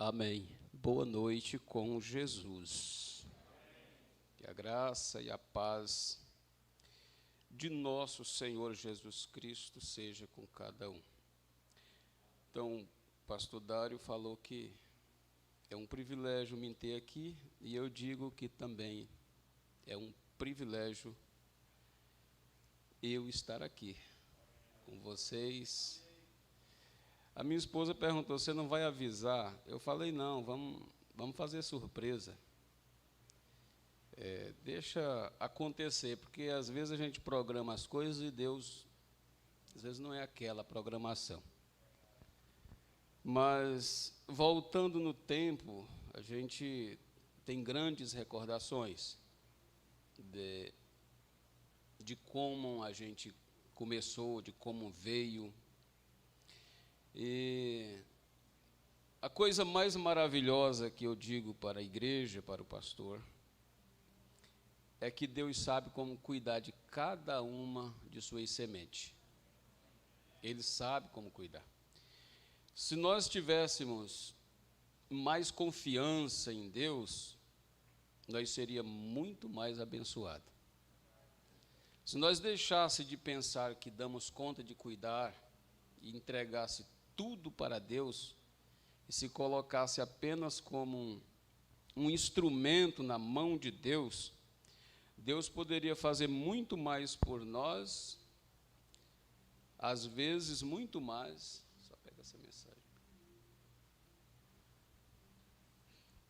Amém. Boa noite com Jesus. Que a graça e a paz de nosso Senhor Jesus Cristo seja com cada um. Então, o pastor Dário falou que é um privilégio me ter aqui, e eu digo que também é um privilégio eu estar aqui com vocês. A minha esposa perguntou: você não vai avisar? Eu falei: não, vamos fazer surpresa. Deixa acontecer, porque às vezes a gente programa as coisas e Deus, às vezes, não é aquela programação. Mas, voltando no tempo, a gente tem grandes recordações de como a gente começou, de como veio. E a coisa mais maravilhosa que eu digo para a igreja, para o pastor, é que Deus sabe como cuidar de cada uma de suas sementes. Ele sabe como cuidar. Se nós tivéssemos mais confiança em Deus, nós seríamos muito mais abençoados. Se nós deixássemos de pensar que damos conta de cuidar e entregasse tudo para Deus, e se colocasse apenas como um instrumento na mão de Deus, Deus poderia fazer muito mais por nós, às vezes muito mais, só pega essa mensagem,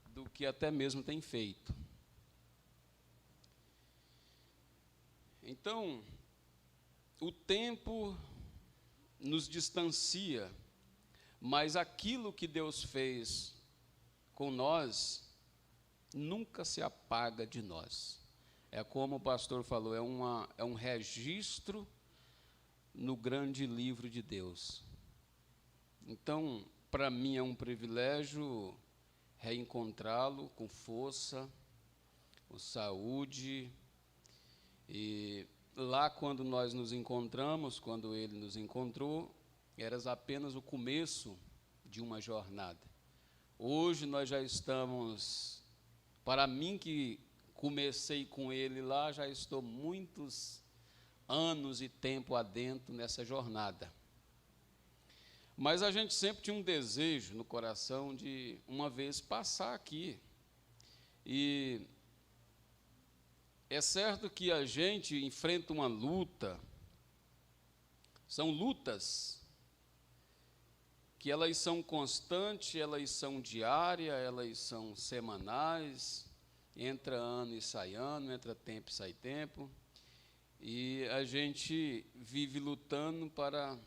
do que até mesmo tem feito. Então, o tempo nos distancia, mas aquilo que Deus fez com nós nunca se apaga de nós. É como o pastor falou, é um registro no grande livro de Deus. Então, para mim é um privilégio reencontrá-lo com força, com saúde. E lá, quando nós nos encontramos, quando ele nos encontrou, era apenas o começo de uma jornada. Hoje nós já estamos, para mim que comecei com ele lá, já estou muitos anos e tempo adentro nessa jornada. Mas a gente sempre tinha um desejo no coração de uma vez passar aqui. E é certo que a gente enfrenta uma luta, são lutas que elas são constantes, elas são diárias, elas são semanais, entra ano e sai ano, entra tempo e sai tempo, e a gente vive lutando para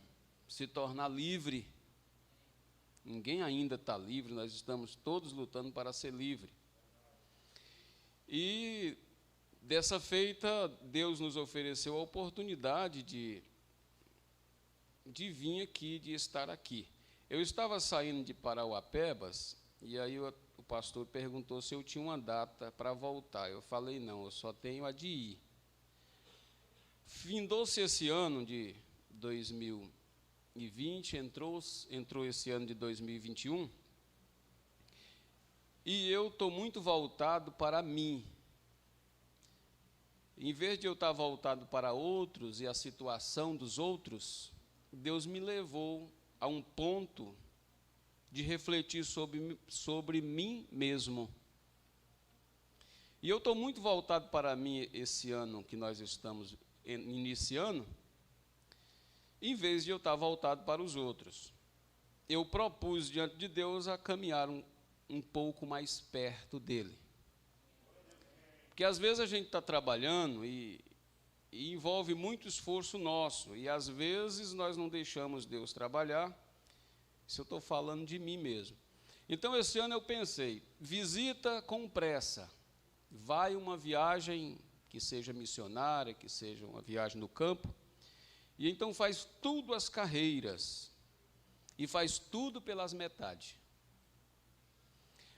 se tornar livre. Ninguém ainda está livre, nós estamos todos lutando para ser livre. E dessa feita, Deus nos ofereceu a oportunidade de vir aqui, de estar aqui. Eu estava saindo de Parauapebas, e aí o pastor perguntou se eu tinha uma data para voltar. Eu falei: não, eu só tenho a de ir. Findou-se esse ano de 2020, entrou esse ano de 2021, e eu estou muito voltado para mim. Em vez de eu estar voltado para outros e a situação dos outros, Deus me levou a um ponto de refletir sobre mim mesmo. E eu estou muito voltado para mim esse ano que nós estamos iniciando, em vez de eu estar voltado para os outros. Eu propus diante de Deus a caminhar um pouco mais perto dele. Porque às vezes a gente está trabalhando e envolve muito esforço nosso, e às vezes nós não deixamos Deus trabalhar. Isso eu estou falando de mim mesmo. Então, esse ano eu pensei: visita com pressa, vai uma viagem que seja missionária, que seja uma viagem no campo, e então faz tudo às carreiras, e faz tudo pelas metades.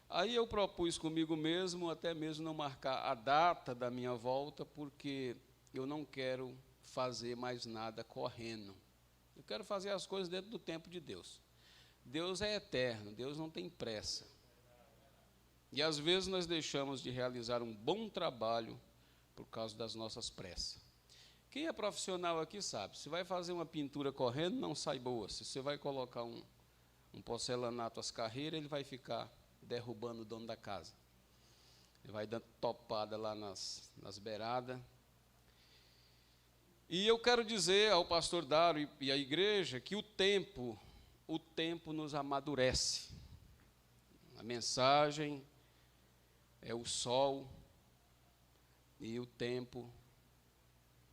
Aí eu propus comigo mesmo, até mesmo não marcar a data da minha volta, porque eu não quero fazer mais nada correndo. Eu quero fazer as coisas dentro do tempo de Deus. Deus é eterno, Deus não tem pressa. E às vezes nós deixamos de realizar um bom trabalho por causa das nossas pressas. Quem é profissional aqui sabe, se vai fazer uma pintura correndo, não sai boa. Se você vai colocar um porcelanato às carreiras, ele vai ficar derrubando o dono da casa. Ele vai dando topada lá nas beiradas. E eu quero dizer ao pastor Dário e à igreja que o tempo nos amadurece. A mensagem é o sol e o tempo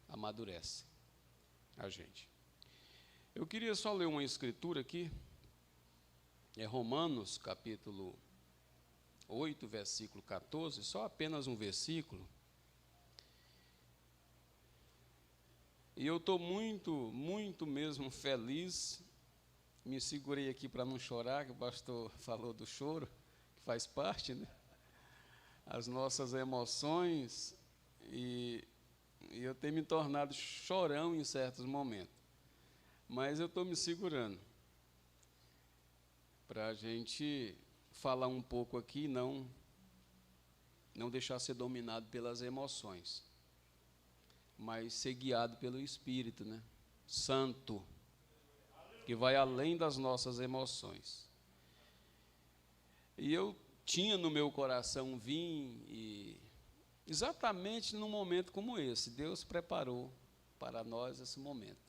amadurece a gente. Eu queria só ler uma escritura aqui, é Romanos, capítulo 8, versículo 14, só apenas um versículo. E eu estou muito mesmo feliz. Me segurei aqui para não chorar, que o pastor falou do choro, que faz parte, né? As nossas emoções, e eu tenho me tornado chorão em certos momentos. Mas eu estou me segurando para a gente falar um pouco aqui, não deixar ser dominado pelas emoções, mas ser guiado pelo Espírito, né? Santo, que vai além das nossas emoções. E eu tinha no meu coração vir, e exatamente num momento como esse, Deus preparou para nós esse momento.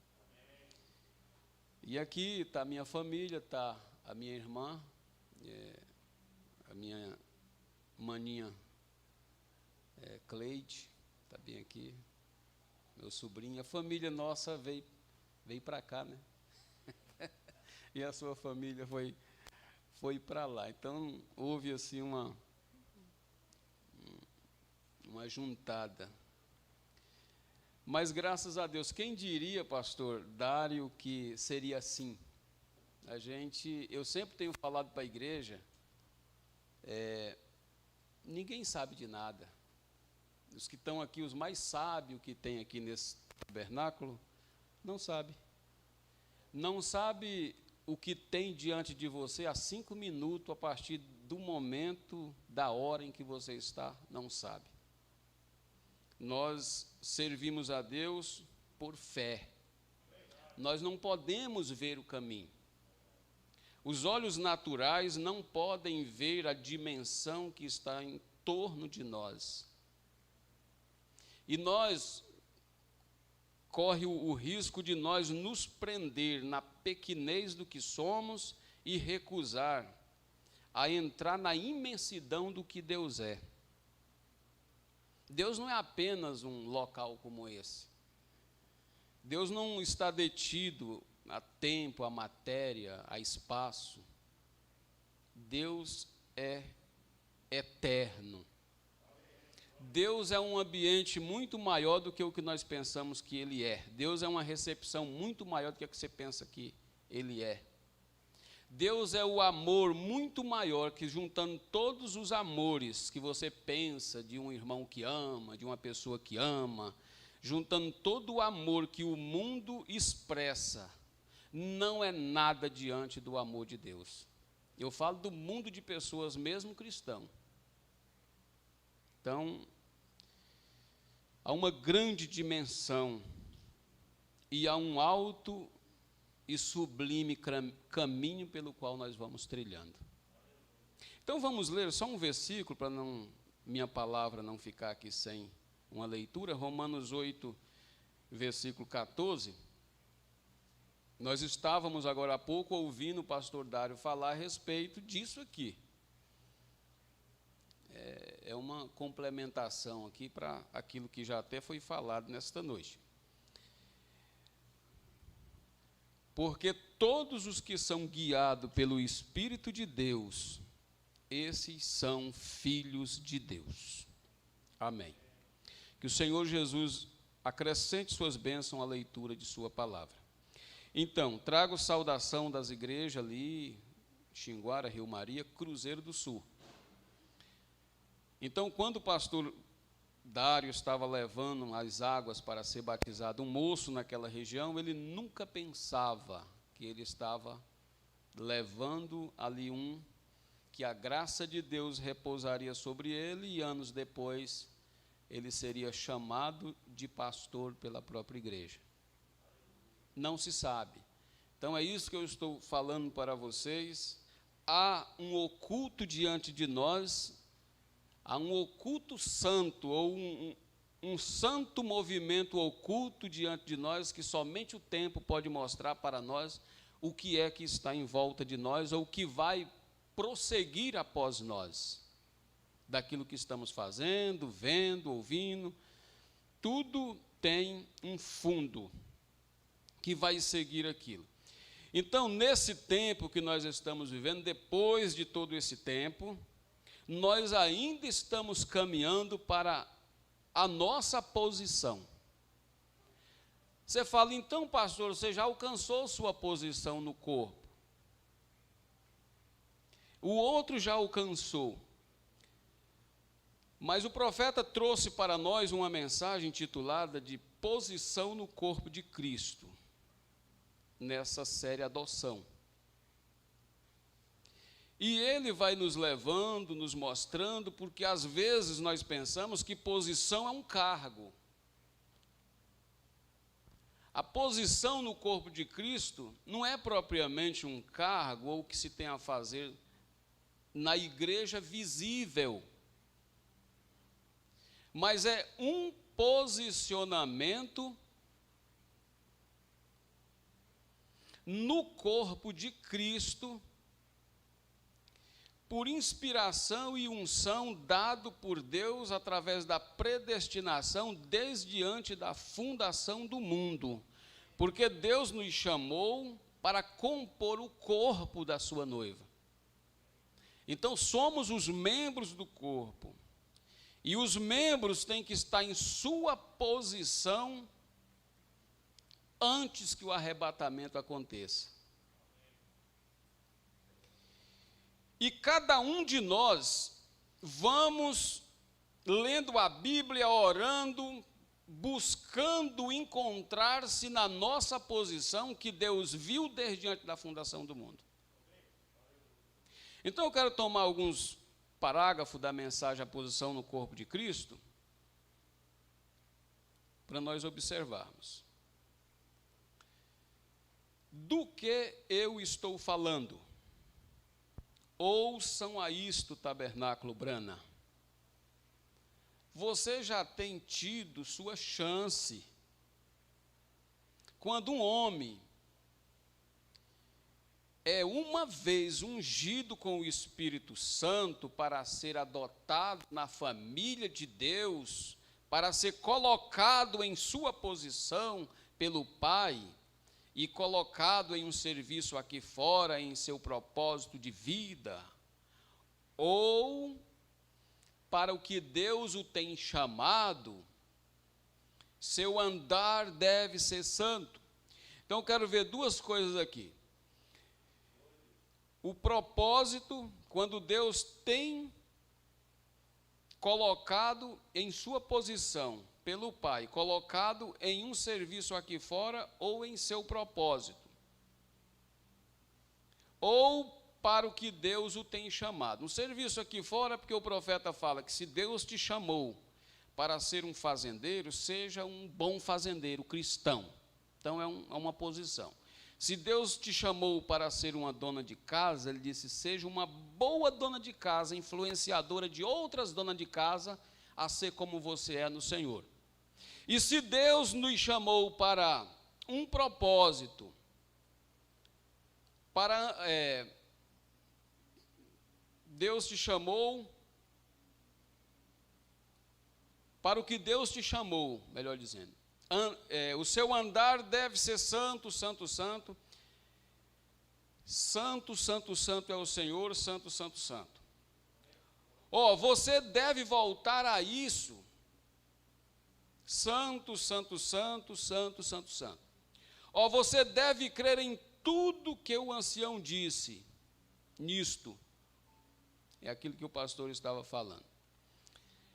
E aqui está a minha família, está a minha irmã, a minha maninha Cleide, está bem aqui, meu sobrinho. A família nossa veio para cá, né? E a sua família foi para lá. Então, houve assim uma juntada. Mas, graças a Deus, quem diria, pastor Dário, que seria assim? Eu sempre tenho falado para a igreja, ninguém sabe de nada. Os que estão aqui, os mais sábios que tem aqui nesse tabernáculo, não sabe. Não sabe o que tem diante de você há 5 minutos, a partir do momento, da hora em que você está, não sabe. Nós servimos a Deus por fé. Nós não podemos ver o caminho. Os olhos naturais não podem ver a dimensão que está em torno de nós. E nós corre o risco de nós nos prender na pequenez do que somos e recusar a entrar na imensidão do que Deus é. Deus não é apenas um local como esse. Deus não está detido a tempo, a matéria, a espaço. Deus é eterno. Deus é um ambiente muito maior do que o que nós pensamos que Ele é. Deus é uma recepção muito maior do que a que você pensa que Ele é. Deus é o amor muito maior, que juntando todos os amores que você pensa de um irmão que ama, de uma pessoa que ama, juntando todo o amor que o mundo expressa, não é nada diante do amor de Deus. Eu falo do mundo de pessoas, mesmo cristão. Então, há uma grande dimensão e há um alto e sublime caminho pelo qual nós vamos trilhando. Então, vamos ler só um versículo, para minha palavra não ficar aqui sem uma leitura. Romanos 8, versículo 14. Nós estávamos agora há pouco ouvindo o pastor Dário falar a respeito disso aqui. É uma complementação aqui para aquilo que já até foi falado nesta noite. Porque todos os que são guiados pelo Espírito de Deus, esses são filhos de Deus. Amém. Que o Senhor Jesus acrescente suas bênçãos à leitura de sua palavra. Então, trago saudação das igrejas ali, Xinguara, Rio Maria, Cruzeiro do Sul. Então, quando o pastor Dário estava levando as águas para ser batizado, um moço naquela região, ele nunca pensava que ele estava levando ali um que a graça de Deus repousaria sobre ele e anos depois ele seria chamado de pastor pela própria igreja. Não se sabe. Então é isso que eu estou falando para vocês. Há um oculto diante de nós, há um oculto santo, ou um santo movimento oculto diante de nós, que somente o tempo pode mostrar para nós o que é que está em volta de nós, ou o que vai prosseguir após nós, daquilo que estamos fazendo, vendo, ouvindo. Tudo tem um fundo que vai seguir aquilo. Então, nesse tempo que nós estamos vivendo, depois de todo esse tempo, nós ainda estamos caminhando para a nossa posição. Você fala, então, pastor, você já alcançou sua posição no corpo. O outro já alcançou. Mas o profeta trouxe para nós uma mensagem intitulada de posição no corpo de Cristo, nessa série Adoção. E ele vai nos levando, nos mostrando, porque às vezes nós pensamos que posição é um cargo. A posição no corpo de Cristo não é propriamente um cargo ou o que se tem a fazer na igreja visível, mas é um posicionamento no corpo de Cristo, por inspiração e unção dado por Deus através da predestinação desde antes da fundação do mundo, porque Deus nos chamou para compor o corpo da sua noiva. Então somos os membros do corpo, e os membros têm que estar em sua posição antes que o arrebatamento aconteça. E cada um de nós vamos lendo a Bíblia, orando, buscando encontrar-se na nossa posição que Deus viu desde antes da fundação do mundo. Então eu quero tomar alguns parágrafos da mensagem A Posição no Corpo de Cristo, para nós observarmos. Do que eu estou falando? Ouçam a isto, Tabernáculo Brana. Você já tem tido sua chance. Quando um homem é uma vez ungido com o Espírito Santo para ser adotado na família de Deus, para ser colocado em sua posição pelo Pai, e colocado em um serviço aqui fora, em seu propósito de vida, ou para o que Deus o tem chamado, seu andar deve ser santo. Então, eu quero ver duas coisas aqui. O propósito, quando Deus tem colocado em sua posição, pelo Pai, colocado em um serviço aqui fora ou em seu propósito, ou para o que Deus o tem chamado. Um serviço aqui fora, porque o profeta fala que se Deus te chamou para ser um fazendeiro, seja um bom fazendeiro cristão. Então é uma posição. Se Deus te chamou para ser uma dona de casa, ele disse, seja uma boa dona de casa, influenciadora de outras donas de casa, a ser como você é no Senhor. E se Deus nos chamou para um propósito, Deus te chamou para o que Deus te chamou, melhor dizendo. O seu andar deve ser santo, santo, santo. Santo, santo, santo é o Senhor, santo, santo, santo. Você deve voltar a isso. Santo, santo, santo, santo, santo, santo. Você deve crer em tudo que o ancião disse. Nisto. É aquilo que o pastor estava falando.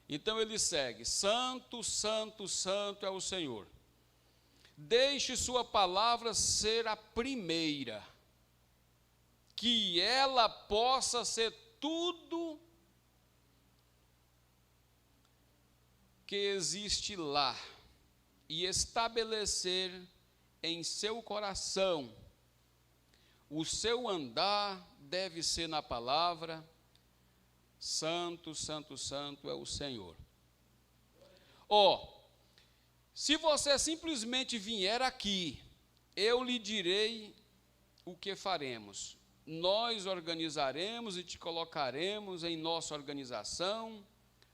Então ele segue. Santo, santo, santo é o Senhor. Deixe sua palavra ser a primeira, que ela possa ser tudo que existe lá e estabelecer em seu coração o seu andar deve ser na palavra: Santo, Santo, Santo é o Senhor. Se você simplesmente vier aqui, eu lhe direi o que faremos. Nós organizaremos e te colocaremos em nossa organização,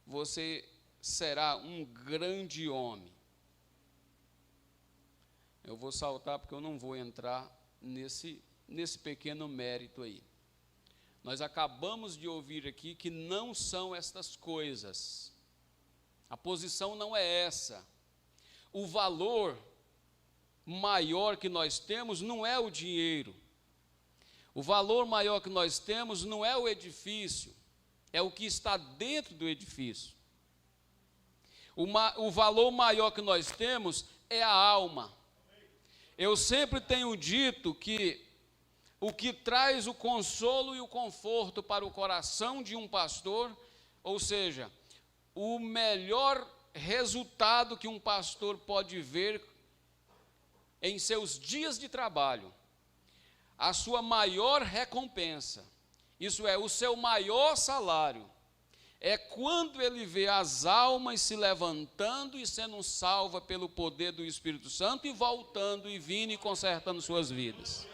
você será um grande homem. Eu vou saltar porque eu não vou entrar nesse pequeno mérito aí. Nós acabamos de ouvir aqui que não são estas coisas. A posição não é essa. O valor maior que nós temos não é o dinheiro. O valor maior que nós temos não é o edifício, é o que está dentro do edifício. O valor maior que nós temos é a alma. Eu sempre tenho dito que o que traz o consolo e o conforto para o coração de um pastor, ou seja, o melhor resultado que um pastor pode ver em seus dias de trabalho, a sua maior recompensa, isso é, o seu maior salário, é quando ele vê as almas se levantando e sendo salvas pelo poder do Espírito Santo e voltando e vindo e consertando suas vidas.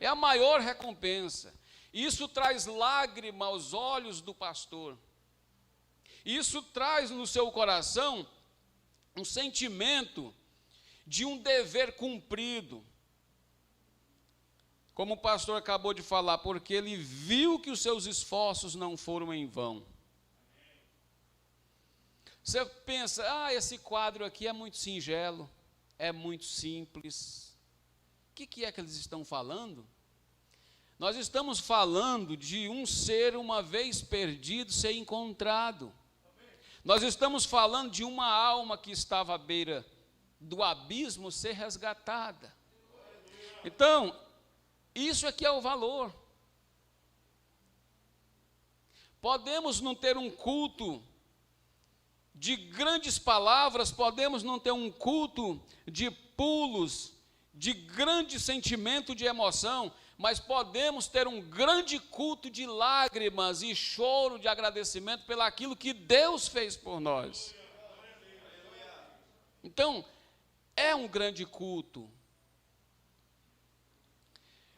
É a maior recompensa. Isso traz lágrima aos olhos do pastor. Isso traz no seu coração um sentimento de um dever cumprido. Como o pastor acabou de falar, porque ele viu que os seus esforços não foram em vão. Você pensa, esse quadro aqui é muito singelo, é muito simples. O que é que eles estão falando? Nós estamos falando de um ser uma vez perdido ser encontrado. Nós estamos falando de uma alma que estava à beira do abismo ser resgatada. Então, isso aqui é o valor. Podemos não ter um culto de grandes palavras, podemos não ter um culto de pulos, de grande sentimento de emoção, mas podemos ter um grande culto de lágrimas e choro de agradecimento pelo aquilo que Deus fez por nós. Então, é um grande culto.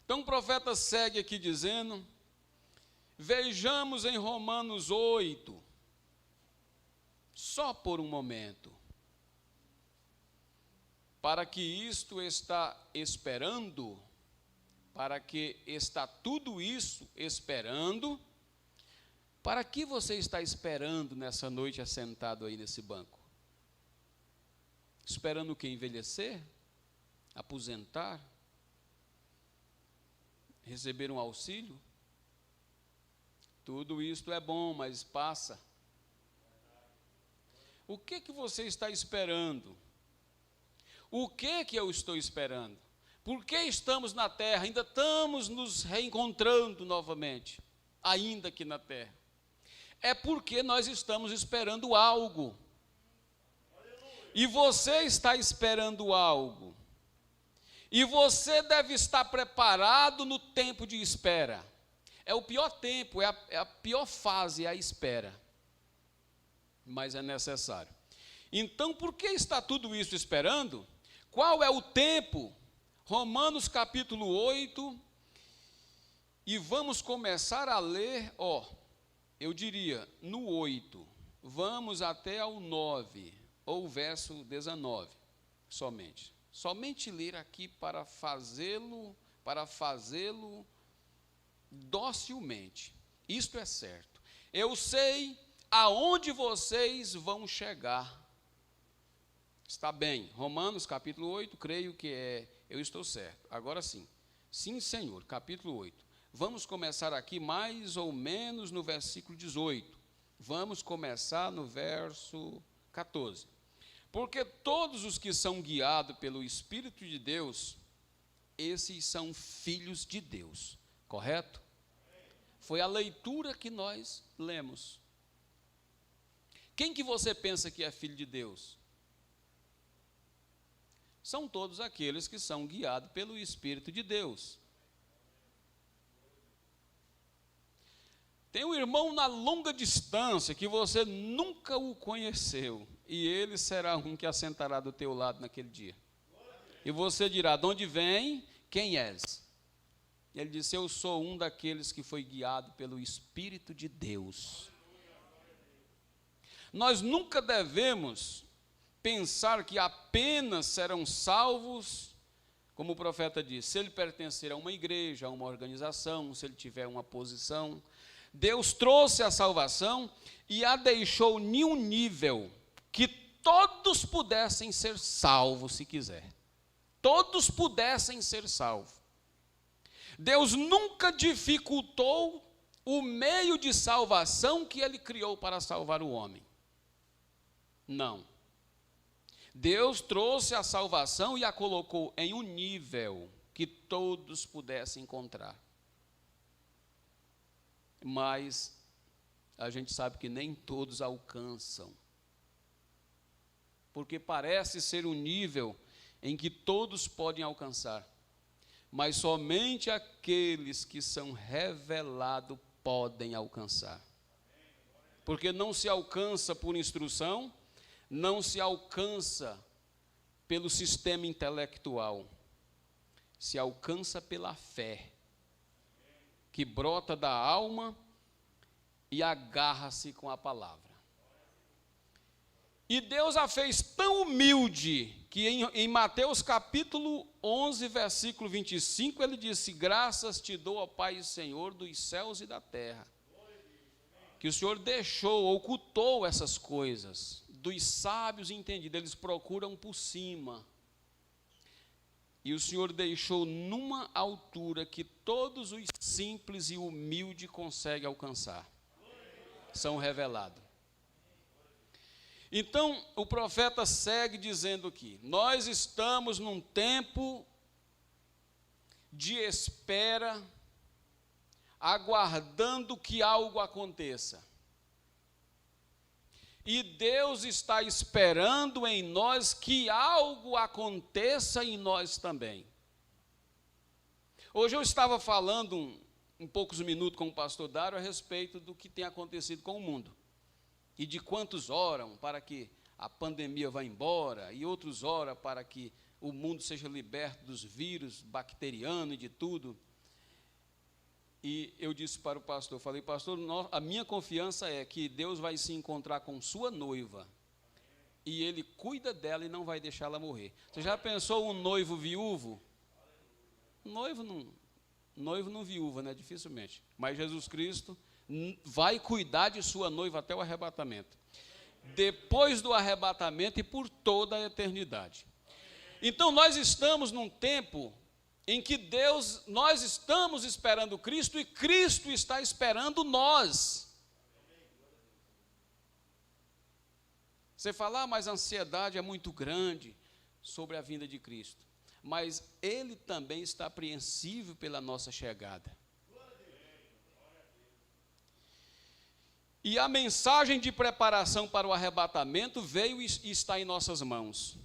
Então o profeta segue aqui dizendo, vejamos em Romanos 8, só por um momento, para que isto está esperando, para que está tudo isso esperando, para que você está esperando nessa noite assentado aí nesse banco? Esperando o quê? Envelhecer? Aposentar? Receber um auxílio? Tudo isto é bom, mas passa. O que você está esperando? O que eu estou esperando? Por que estamos na terra? Ainda estamos nos reencontrando novamente, ainda aqui na terra. É porque nós estamos esperando algo. E você está esperando algo. E você deve estar preparado no tempo de espera. É o pior tempo, é a pior fase, é a espera. Mas é necessário. Então, por que está tudo isso esperando? Qual é o tempo? Romanos capítulo 8, e vamos começar a ler, eu diria, no 8, vamos até ao 9, ou verso 19, somente. Somente ler aqui para fazê-lo docilmente. Isto é certo. Eu sei aonde vocês vão chegar. Está bem, Romanos capítulo 8, creio que eu estou certo. Agora sim, sim Senhor, capítulo 8. Vamos começar aqui mais ou menos no versículo 18. Vamos começar no verso 14. Porque todos os que são guiados pelo Espírito de Deus, esses são filhos de Deus, correto? Foi a leitura que nós lemos. Quem que você pensa que é filho de Deus? São todos aqueles que são guiados pelo Espírito de Deus. Tem um irmão na longa distância que você nunca o conheceu, e ele será um que assentará do teu lado naquele dia. E você dirá: de onde vem? Quem és? Ele disse: eu sou um daqueles que foi guiado pelo Espírito de Deus. Nós nunca devemos pensar que apenas serão salvos, como o profeta disse, se ele pertencer a uma igreja, a uma organização, se ele tiver uma posição. Deus trouxe a salvação e a deixou em um nível que todos pudessem ser salvos se quiser. Todos pudessem ser salvos. Deus nunca dificultou o meio de salvação que ele criou para salvar o homem. Não. Deus trouxe a salvação e a colocou em um nível que todos pudessem encontrar. Mas a gente sabe que nem todos alcançam. Porque parece ser um nível em que todos podem alcançar. Mas somente aqueles que são revelados podem alcançar. Porque não se alcança por instrução, não se alcança pelo sistema intelectual, se alcança pela fé, que brota da alma e agarra-se com a palavra. E Deus a fez tão humilde, que em Mateus capítulo 11, versículo 25, ele disse: graças te dou, ó Pai e Senhor dos céus e da terra, que o Senhor deixou, ocultou essas coisas dos sábios entendidos, eles procuram por cima, e o Senhor deixou numa altura que todos os simples e humildes conseguem alcançar, são revelados. Então, o profeta segue dizendo aqui: nós estamos num tempo de espera, aguardando que algo aconteça. E Deus está esperando em nós que algo aconteça em nós também. Hoje eu estava falando em poucos minutos com o pastor Dário a respeito do que tem acontecido com o mundo. E de quantos oram para que a pandemia vá embora, e outros oram para que o mundo seja liberto dos vírus bacterianos e de tudo. E eu disse para o pastor, falei: pastor, a minha confiança é que Deus vai se encontrar com sua noiva, e Ele cuida dela e não vai deixá-la morrer. Você já pensou um noivo viúvo? Noivo não viúva, né? Dificilmente. Mas Jesus Cristo vai cuidar de sua noiva até o arrebatamento. Depois do arrebatamento e por toda a eternidade. Então nós estamos num tempo em que nós estamos esperando Cristo e Cristo está esperando nós. Você fala: mas a ansiedade é muito grande sobre a vinda de Cristo. Mas Ele também está apreensivo pela nossa chegada. E a mensagem de preparação para o arrebatamento veio e está em nossas mãos.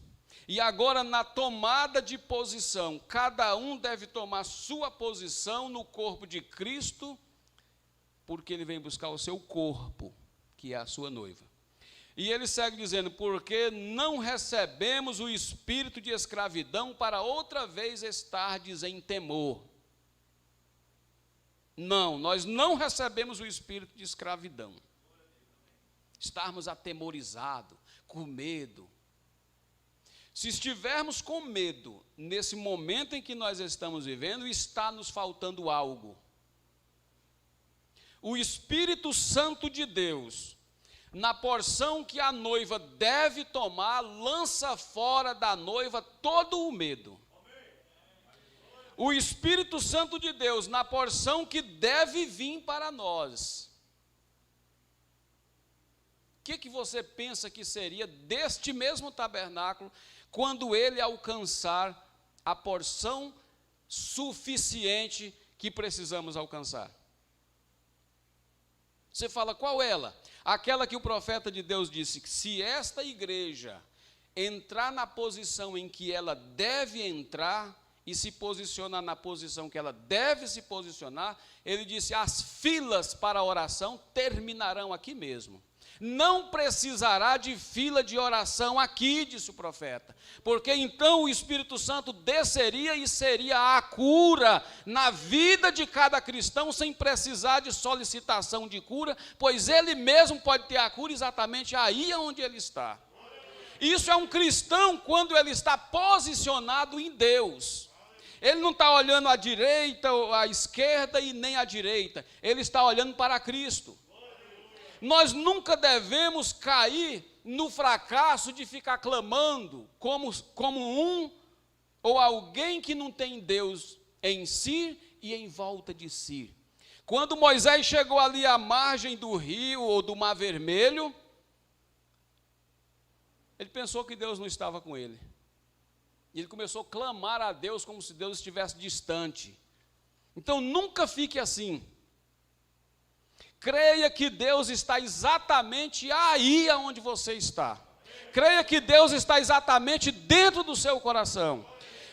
E agora, na tomada de posição, cada um deve tomar sua posição no corpo de Cristo, porque Ele vem buscar o seu corpo, que é a sua noiva. E ele segue dizendo: porque não recebemos o espírito de escravidão para outra vez estardes em temor. Não, nós não recebemos o espírito de escravidão. Estarmos atemorizados, com medo. Se estivermos com medo, nesse momento em que nós estamos vivendo, está nos faltando algo. O Espírito Santo de Deus, na porção que a noiva deve tomar, lança fora da noiva todo o medo. O Espírito Santo de Deus, na porção que deve vir para nós. O que você pensa que seria deste mesmo tabernáculo, quando ele alcançar a porção suficiente que precisamos alcançar? Você fala, qual ela? Aquela que o profeta de Deus disse que se esta igreja entrar na posição em que ela deve entrar e se posicionar na posição que ela deve se posicionar, ele disse, as filas para a oração terminarão aqui mesmo. Não precisará de fila de oração aqui, disse o profeta, porque então o Espírito Santo desceria e seria a cura na vida de cada cristão, sem precisar de solicitação de cura, pois ele mesmo pode ter a cura exatamente aí onde ele está. Isso é um cristão quando ele está posicionado em Deus. Ele não está olhando à direita ou à esquerda e nem à direita, ele está olhando para Cristo. Nós nunca devemos cair no fracasso de ficar clamando como um ou alguém que não tem Deus em si e em volta de si. Quando Moisés chegou ali à margem do rio ou do Mar Vermelho, ele pensou que Deus não estava com ele. E ele começou a clamar a Deus como se Deus estivesse distante. Então nunca fique assim. Creia que Deus está exatamente aí onde você está. Creia que Deus está exatamente dentro do seu coração.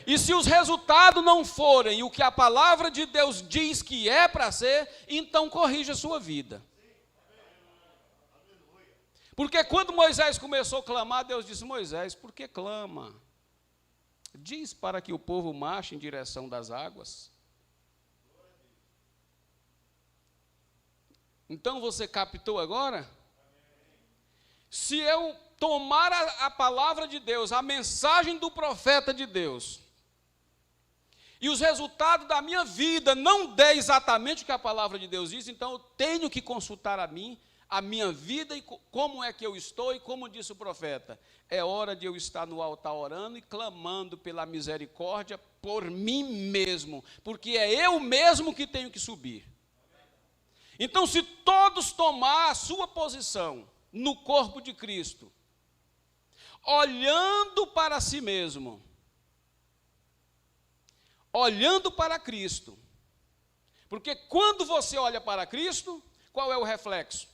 E se os resultados não forem o que a palavra de Deus diz que é para ser, então corrija a sua vida. Porque quando Moisés começou a clamar, Deus disse, Moisés, por que clama? Diz para que o povo marche em direção das águas. Então você captou agora? Se eu tomar a palavra de Deus, a mensagem do profeta de Deus, e os resultados da minha vida não der exatamente o que a palavra de Deus diz, então eu tenho que consultar a minha vida e como é que eu estou, e como disse o profeta, é hora de eu estar no altar orando e clamando pela misericórdia por mim mesmo, porque é eu mesmo que tenho que subir. Então, se todos tomar a sua posição no corpo de Cristo, olhando para si mesmo, olhando para Cristo, porque quando você olha para Cristo, qual é o reflexo?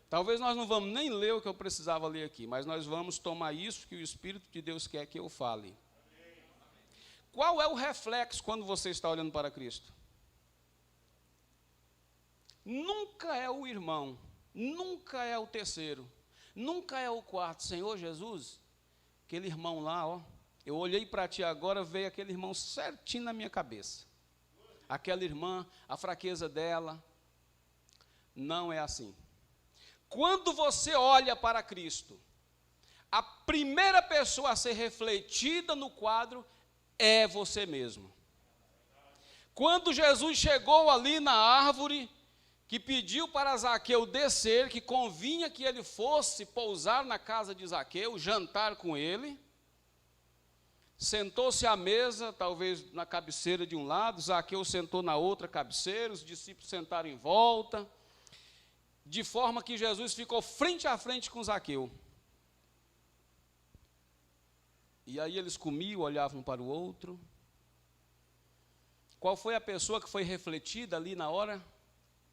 Talvez nós não vamos nem ler o que eu precisava ler aqui, mas nós vamos tomar isso que o Espírito de Deus quer que eu fale. Qual é o reflexo quando você está olhando para Cristo? Nunca é o irmão, nunca é o terceiro, nunca é o quarto. Senhor Jesus, aquele irmão lá, ó, eu olhei para ti agora, veio aquele irmão certinho na minha cabeça. Aquela irmã, a fraqueza dela, não é assim. Quando você olha para Cristo, a primeira pessoa a ser refletida no quadro é você mesmo. Quando Jesus chegou ali na árvore, que pediu para Zaqueu descer, que convinha que ele fosse pousar na casa de Zaqueu, jantar com ele, sentou-se à mesa, talvez na cabeceira de um lado, Zaqueu sentou na outra cabeceira, os discípulos sentaram em volta, de forma que Jesus ficou frente a frente com Zaqueu. E aí eles comiam, olhavam um para o outro. Qual foi a pessoa que foi refletida ali na hora?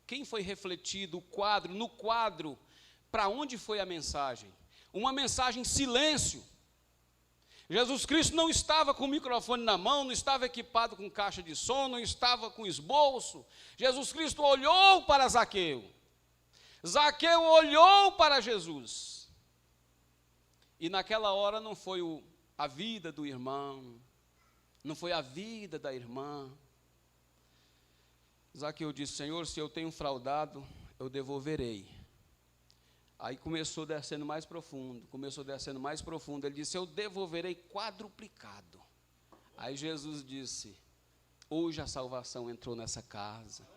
Quem foi refletido? O quadro, no quadro, para onde foi a mensagem? Uma mensagem em silêncio. Jesus Cristo não estava com o microfone na mão, não estava equipado com caixa de som, não estava com esboço. Jesus Cristo olhou para Zaqueu. Zaqueu olhou para Jesus. E naquela hora não foi a vida do irmão, não foi a vida da irmã. Zaqueu disse, Senhor, se eu tenho fraudado, eu devolverei. Aí começou descendo mais profundo, ele disse, eu devolverei quadruplicado. Aí Jesus disse, hoje a salvação entrou nessa casa.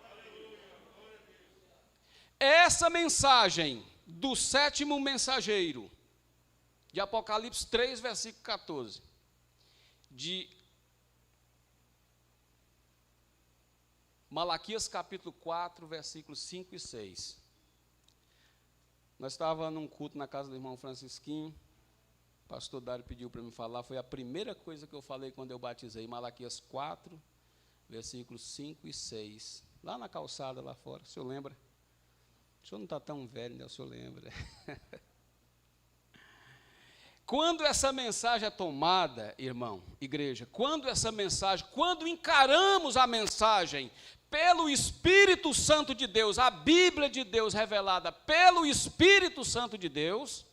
Essa mensagem do sétimo mensageiro, de Apocalipse 3, versículo 14, de Malaquias capítulo 4, versículos 5 e 6. Nós estávamos num culto na casa do irmão Francisquinho, o pastor Dário pediu para me falar, foi a primeira coisa que eu falei quando eu batizei, Malaquias 4, versículos 5 e 6, lá na calçada, lá fora, o senhor lembra? O senhor não está tão velho, né? O senhor lembra? Quando essa mensagem é tomada, irmão, igreja, quando encaramos a mensagem pelo Espírito Santo de Deus, a Bíblia de Deus revelada pelo Espírito Santo de Deus,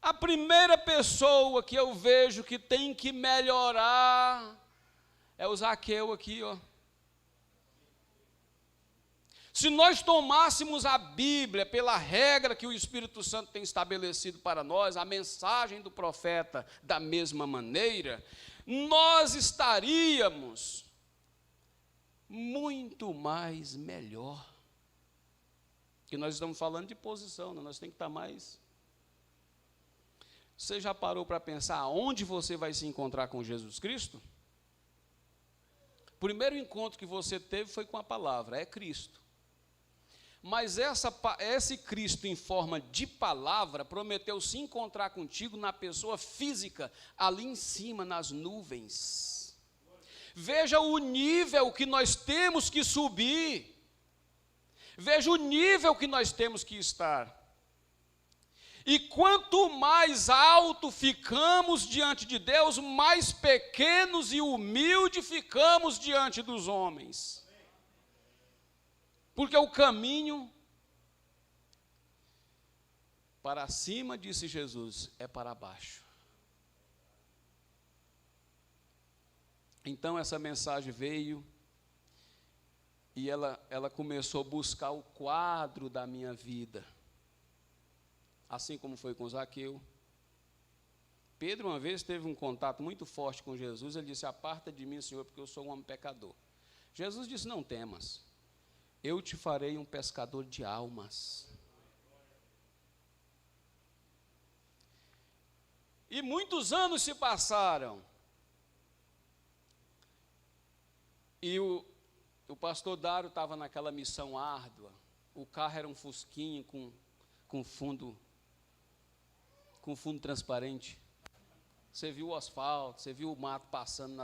a primeira pessoa que eu vejo que tem que melhorar é o Zaqueu aqui, ó. Se nós tomássemos a Bíblia pela regra que o Espírito Santo tem estabelecido para nós, a mensagem do profeta da mesma maneira, nós estaríamos muito mais melhor. Que nós estamos falando de posição, né? Nós temos que estar mais. Você já parou para pensar aonde você vai se encontrar com Jesus Cristo? O primeiro encontro que você teve foi com a palavra, é Cristo. Mas esse Cristo em forma de palavra prometeu se encontrar contigo na pessoa física, ali em cima, nas nuvens. Veja o nível que nós temos que subir. Veja o nível que nós temos que estar. E quanto mais alto ficamos diante de Deus, mais pequenos e humildes ficamos diante dos homens. Porque o caminho para cima, disse Jesus, é para baixo. Então essa mensagem veio e ela começou a buscar o quadro da minha vida. Assim como foi com Zaqueu. Pedro uma vez teve um contato muito forte com Jesus, ele disse, aparta de mim, Senhor, porque eu sou um homem pecador. Jesus disse, não temas. Eu te farei um pescador de almas. E muitos anos se passaram. E o pastor Dário estava naquela missão árdua. O carro era um fusquinho com fundo transparente. Você viu o asfalto, você viu o mato passando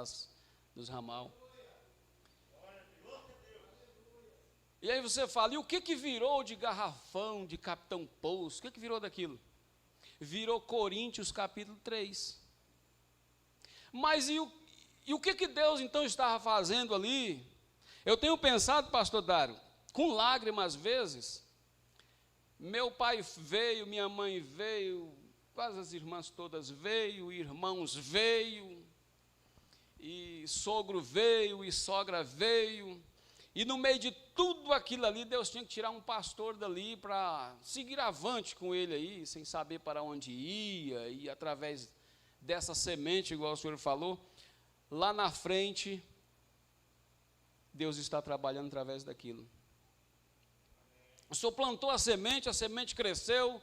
nos ramal. E aí você fala, e o que virou de garrafão, de Capitão Poço? O que virou daquilo? Virou Coríntios capítulo 3. Mas e o que Deus então estava fazendo ali? Eu tenho pensado, pastor Dário, com lágrimas às vezes, meu pai veio, minha mãe veio, quase as irmãs todas veio, irmãos veio, e sogro veio, e sogra veio. E no meio de tudo aquilo ali, Deus tinha que tirar um pastor dali para seguir avante com ele aí, sem saber para onde ia, e através dessa semente, igual o senhor falou, lá na frente, Deus está trabalhando através daquilo. O senhor plantou a semente cresceu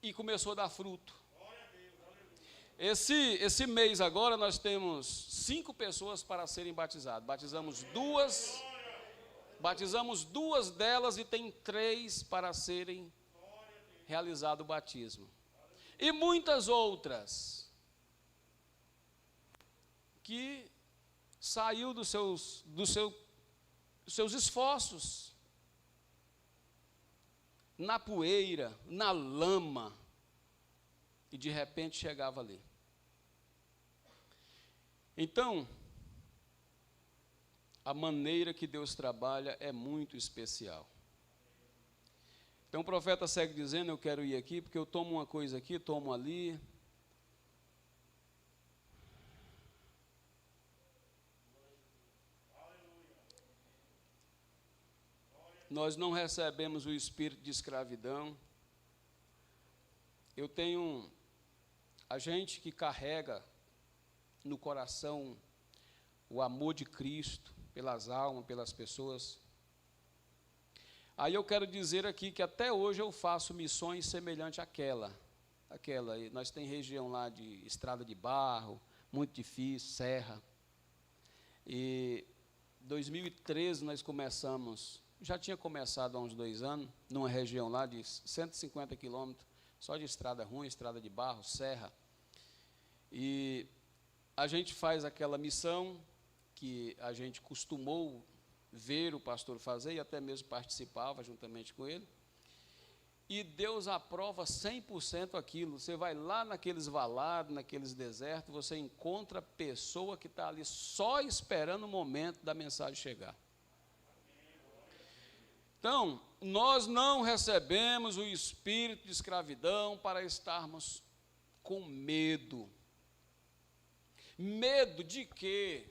e começou a dar fruto. Esse mês agora nós temos 5 pessoas para serem batizadas. Batizamos duas delas e tem 3 para serem realizado o batismo. E muitas outras que saiu dos seus esforços, na poeira, na lama, e de repente chegava ali. Então, a maneira que Deus trabalha é muito especial. Então o profeta segue dizendo, eu quero ir aqui, porque eu tomo uma coisa aqui, tomo ali. Nós não recebemos o espírito de escravidão. Eu tenho a gente que carrega no coração o amor de Cristo pelas almas, pelas pessoas. Aí eu quero dizer aqui que até hoje eu faço missões semelhantes àquela. Nós tem região lá de estrada de barro, muito difícil, serra. E 2013 nós começamos, já tinha começado há uns 2 anos, numa região lá de 150 quilômetros, só de estrada ruim, estrada de barro, serra. E a gente faz aquela missão que a gente costumou ver o pastor fazer e até mesmo participava juntamente com ele. E Deus aprova 100% aquilo. Você vai lá naqueles valados, naqueles desertos, você encontra a pessoa que está ali só esperando o momento da mensagem chegar. Então, nós não recebemos o espírito de escravidão para estarmos com medo. Medo de quê?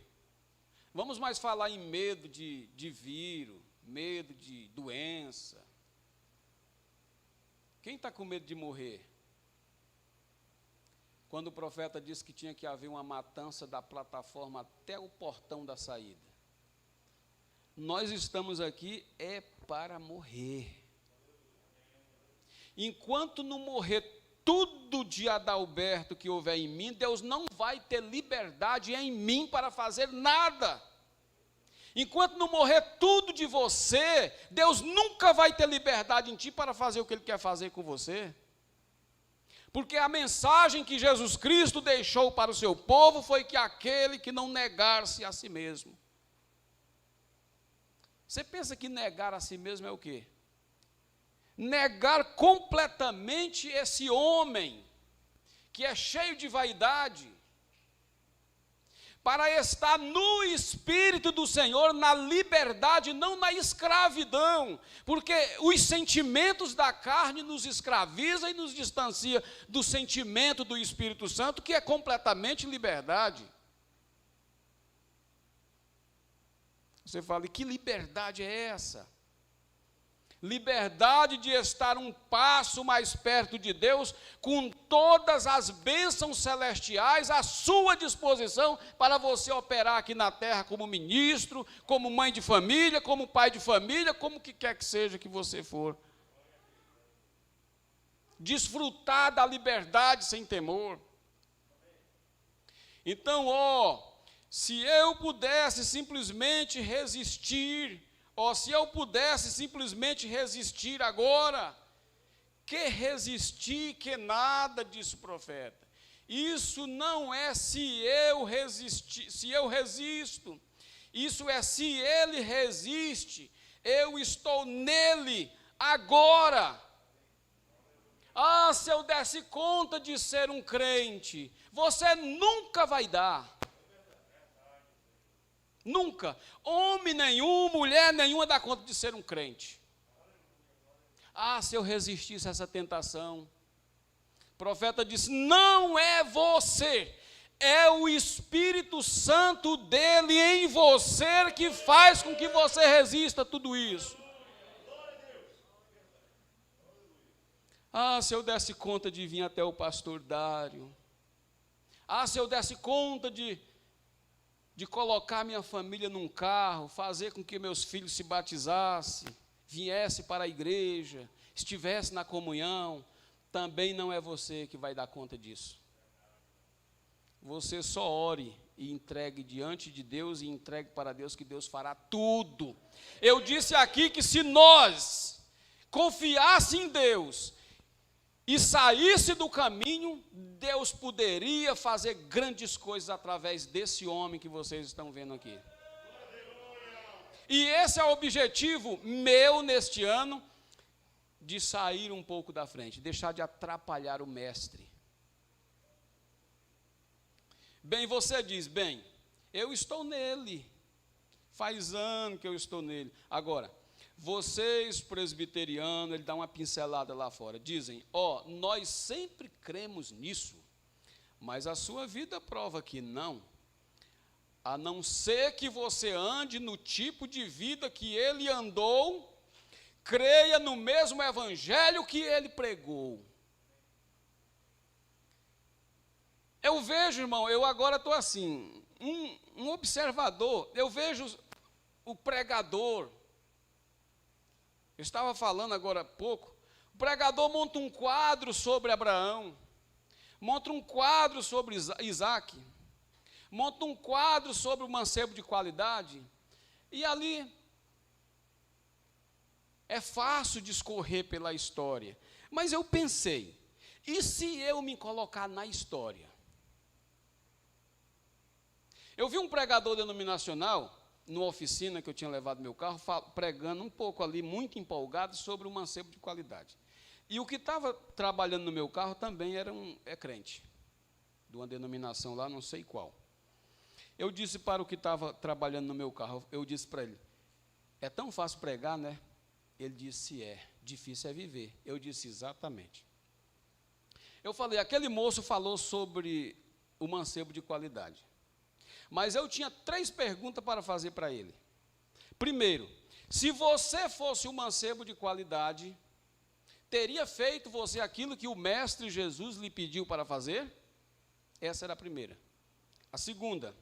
Vamos mais falar em medo de vírus, medo de doença. Quem está com medo de morrer? Quando o profeta disse que tinha que haver uma matança da plataforma até o portão da saída. Nós estamos aqui para morrer. Enquanto não morrer tudo de Adalberto que houver em mim, Deus não vai ter liberdade em mim para fazer nada. Enquanto não morrer tudo de você, Deus nunca vai ter liberdade em ti para fazer o que Ele quer fazer com você. Porque a mensagem que Jesus Cristo deixou para o seu povo foi que aquele que não negar-se a si mesmo. Você pensa que negar a si mesmo é o quê? Negar completamente esse homem, que é cheio de vaidade, para estar no Espírito do Senhor, na liberdade, não na escravidão, porque os sentimentos da carne nos escraviza e nos distancia do sentimento do Espírito Santo, que é completamente liberdade. Você fala, e que liberdade é essa? Liberdade de estar um passo mais perto de Deus, com todas as bênçãos celestiais à sua disposição, para você operar aqui na terra como ministro, como mãe de família, como pai de família, como que quer que seja que você for. Desfrutar da liberdade sem temor. Então, se eu pudesse simplesmente resistir, se eu pudesse simplesmente resistir agora, que resistir, que nada, disse o profeta. Isso não é se eu resisto, isso é se ele resiste, eu estou nele agora. Se eu desse conta de ser um crente, você nunca vai dar. Nunca. Homem nenhum, mulher nenhuma dá conta de ser um crente. Se eu resistisse a essa tentação. O profeta disse, não é você, é o Espírito Santo dele em você que faz com que você resista a tudo isso. Se eu desse conta de vir até o pastor Dário. Se eu desse conta de colocar minha família num carro, fazer com que meus filhos se batizassem, viessem para a igreja, estivessem na comunhão, também não é você que vai dar conta disso. Você só ore e entregue diante de Deus e entregue para Deus, que Deus fará tudo. Eu disse aqui que se nós confiássemos em Deus e saísse do caminho, Deus poderia fazer grandes coisas através desse homem que vocês estão vendo aqui. E esse é o objetivo meu neste ano, de sair um pouco da frente, deixar de atrapalhar o mestre. Bem, você diz, eu estou nele, faz ano que eu estou nele. Agora, vocês, presbiterianos, ele dá uma pincelada lá fora, dizem, nós sempre cremos nisso, mas a sua vida prova que não, a não ser que você ande no tipo de vida que ele andou, creia no mesmo evangelho que ele pregou. Eu vejo, irmão, eu agora estou assim, um observador, eu vejo o pregador. Eu estava falando agora há pouco, o pregador monta um quadro sobre Abraão, monta um quadro sobre Isaac, monta um quadro sobre o mancebo de qualidade, e ali é fácil discorrer pela história. Mas eu pensei, e se eu me colocar na história? Eu vi um pregador denominacional, numa oficina que eu tinha levado meu carro, pregando um pouco ali, muito empolgado, sobre o mancebo de qualidade. E o que estava trabalhando no meu carro também é crente, de uma denominação lá, não sei qual. Eu disse para o que estava trabalhando no meu carro, eu disse para ele, é tão fácil pregar, né? Ele disse, difícil é viver. Eu disse, exatamente. Eu falei, aquele moço falou sobre o mancebo de qualidade. Mas eu tinha 3 perguntas para fazer para ele. Primeiro, se você fosse um mancebo de qualidade, teria feito você aquilo que o Mestre Jesus lhe pediu para fazer? Essa era a primeira. A segunda,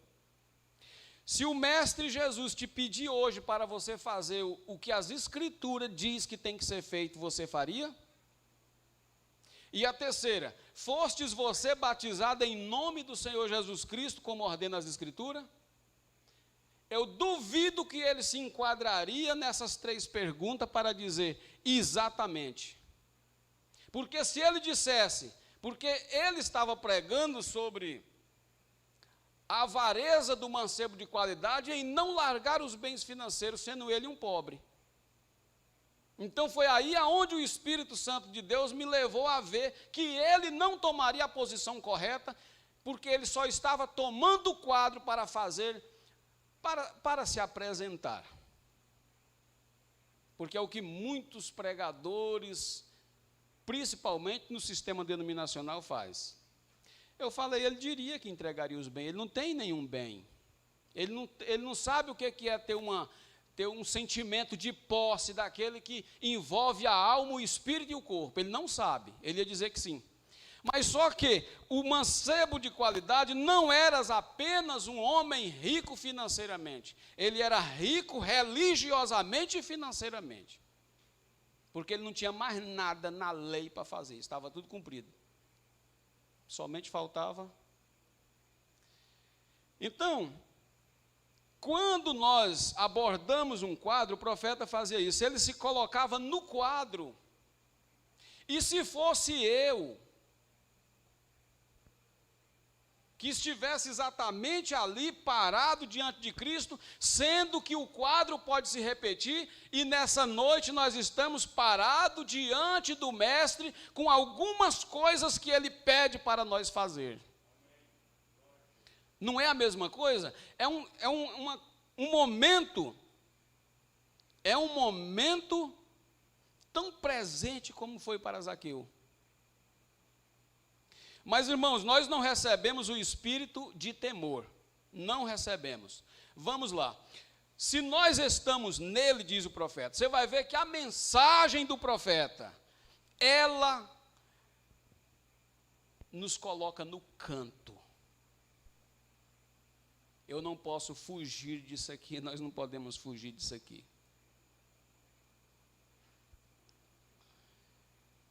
se o Mestre Jesus te pedir hoje para você fazer o que as Escrituras diz que tem que ser feito, você faria? E a terceira, fostes você batizado em nome do Senhor Jesus Cristo, como ordena as Escrituras? Eu duvido que ele se enquadraria nessas 3 perguntas para dizer exatamente. Porque se ele dissesse, porque ele estava pregando sobre a avareza do mancebo de qualidade em não largar os bens financeiros, sendo ele um pobre. Então foi aí aonde o Espírito Santo de Deus me levou a ver que ele não tomaria a posição correta, porque ele só estava tomando o quadro para fazer, para se apresentar. Porque é o que muitos pregadores, principalmente no sistema denominacional, faz. Eu falei, ele diria que entregaria os bens, ele não tem nenhum bem. Ele não sabe o que é ter um sentimento de posse daquele que envolve a alma, o espírito e o corpo. Ele não sabe, ele ia dizer que sim. Mas só que o mancebo de qualidade não era apenas um homem rico financeiramente, ele era rico religiosamente e financeiramente. Porque ele não tinha mais nada na lei para fazer, estava tudo cumprido. Somente faltava. Então, quando nós abordamos um quadro, o profeta fazia isso, ele se colocava no quadro, e se fosse eu, que estivesse exatamente ali, parado diante de Cristo, sendo que o quadro pode se repetir, e nessa noite nós estamos parados diante do Mestre, com algumas coisas que Ele pede para nós fazer. Não é a mesma coisa? É um momento tão presente como foi para Zaqueu. Mas, irmãos, nós não recebemos o espírito de temor. Não recebemos. Vamos lá. Se nós estamos nele, diz o profeta, você vai ver que a mensagem do profeta, ela nos coloca no canto. Eu não posso fugir disso aqui, nós não podemos fugir disso aqui.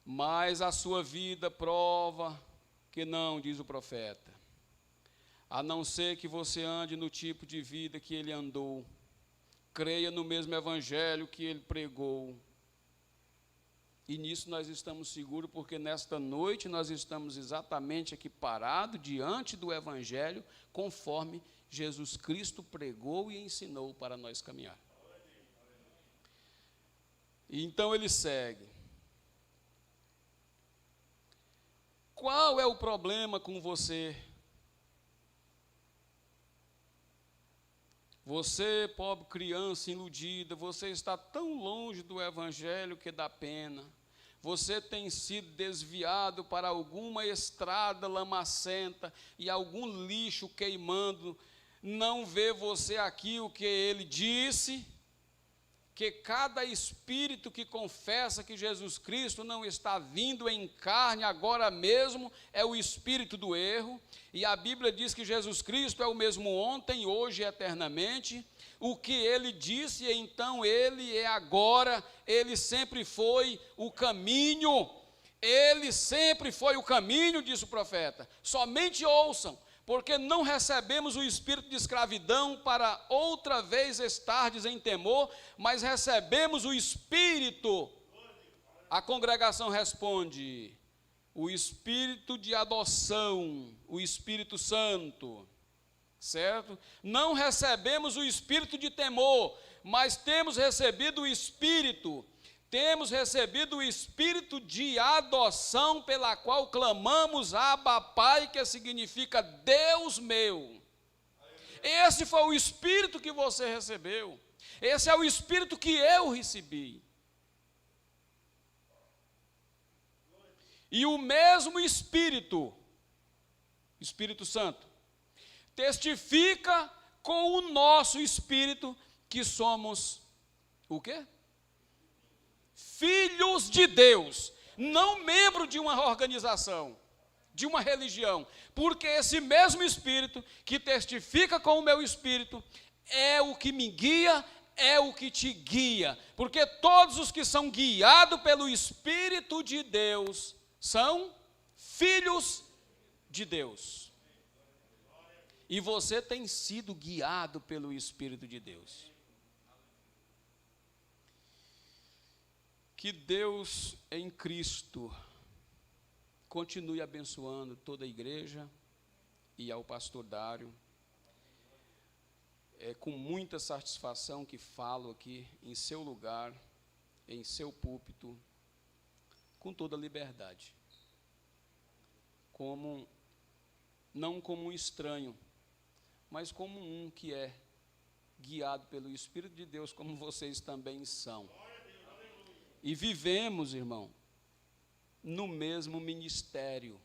Mas a sua vida prova que não, diz o profeta, a não ser que você ande no tipo de vida que ele andou, creia no mesmo evangelho que ele pregou, e nisso nós estamos seguros, porque nesta noite nós estamos exatamente aqui parados diante do evangelho, conforme Jesus Cristo pregou e ensinou para nós caminhar. E então ele segue. Qual é o problema com você? Você, pobre criança iludida, você está tão longe do evangelho que dá pena. Você tem sido desviado para alguma estrada lamacenta e algum lixo queimando. Não vê você aqui o que ele disse, que cada espírito que confessa que Jesus Cristo não está vindo em carne agora mesmo, é o espírito do erro, e a Bíblia diz que Jesus Cristo é o mesmo ontem, hoje e eternamente. O que ele disse, então ele é agora, ele sempre foi o caminho, ele sempre foi o caminho, diz o profeta. Somente ouçam, porque não recebemos o espírito de escravidão para outra vez estardes em temor, mas recebemos o espírito. A congregação responde, o espírito de adoção, o Espírito Santo. certo? Não recebemos o espírito de temor, mas temos recebido o espírito de adoção, pela qual clamamos Abba, Pai, que significa Deus meu. Esse foi o espírito que você recebeu. Esse é o espírito que eu recebi. E o mesmo Espírito Santo, testifica com o nosso espírito que somos o quê? Filhos de Deus, não membro de uma organização, de uma religião, porque esse mesmo Espírito que testifica com o meu espírito é o que me guia, é o que te guia, porque todos os que são guiados pelo Espírito de Deus são filhos de Deus. E você tem sido guiado pelo Espírito de Deus. Que Deus em Cristo continue abençoando toda a igreja e ao pastor Dário. É com muita satisfação que falo aqui em seu lugar, em seu púlpito, com toda liberdade. Não como um estranho, mas como um que é guiado pelo Espírito de Deus, como vocês também são. E vivemos, irmão, no mesmo ministério,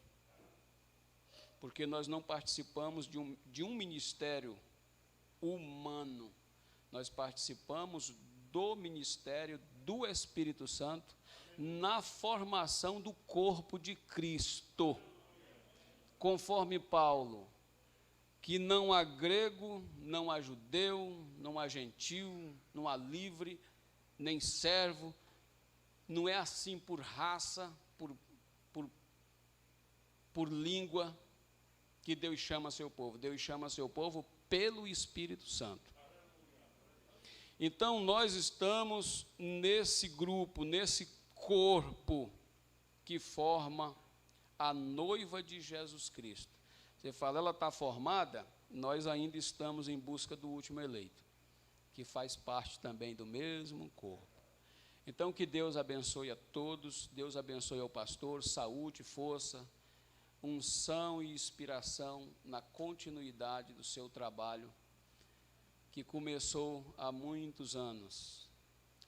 porque nós não participamos de um ministério humano, nós participamos do ministério do Espírito Santo na formação do corpo de Cristo, conforme Paulo, que não há grego, não há judeu, não há gentil, não há livre, nem servo, não é assim por raça, por língua, que Deus chama seu povo. Deus chama seu povo pelo Espírito Santo. Então, nós estamos nesse grupo, nesse corpo que forma a noiva de Jesus Cristo. Você fala, ela está formada? Nós ainda estamos em busca do último eleito, que faz parte também do mesmo corpo. Então, que Deus abençoe a todos, Deus abençoe ao pastor, saúde, força, unção e inspiração na continuidade do seu trabalho, que começou há muitos anos.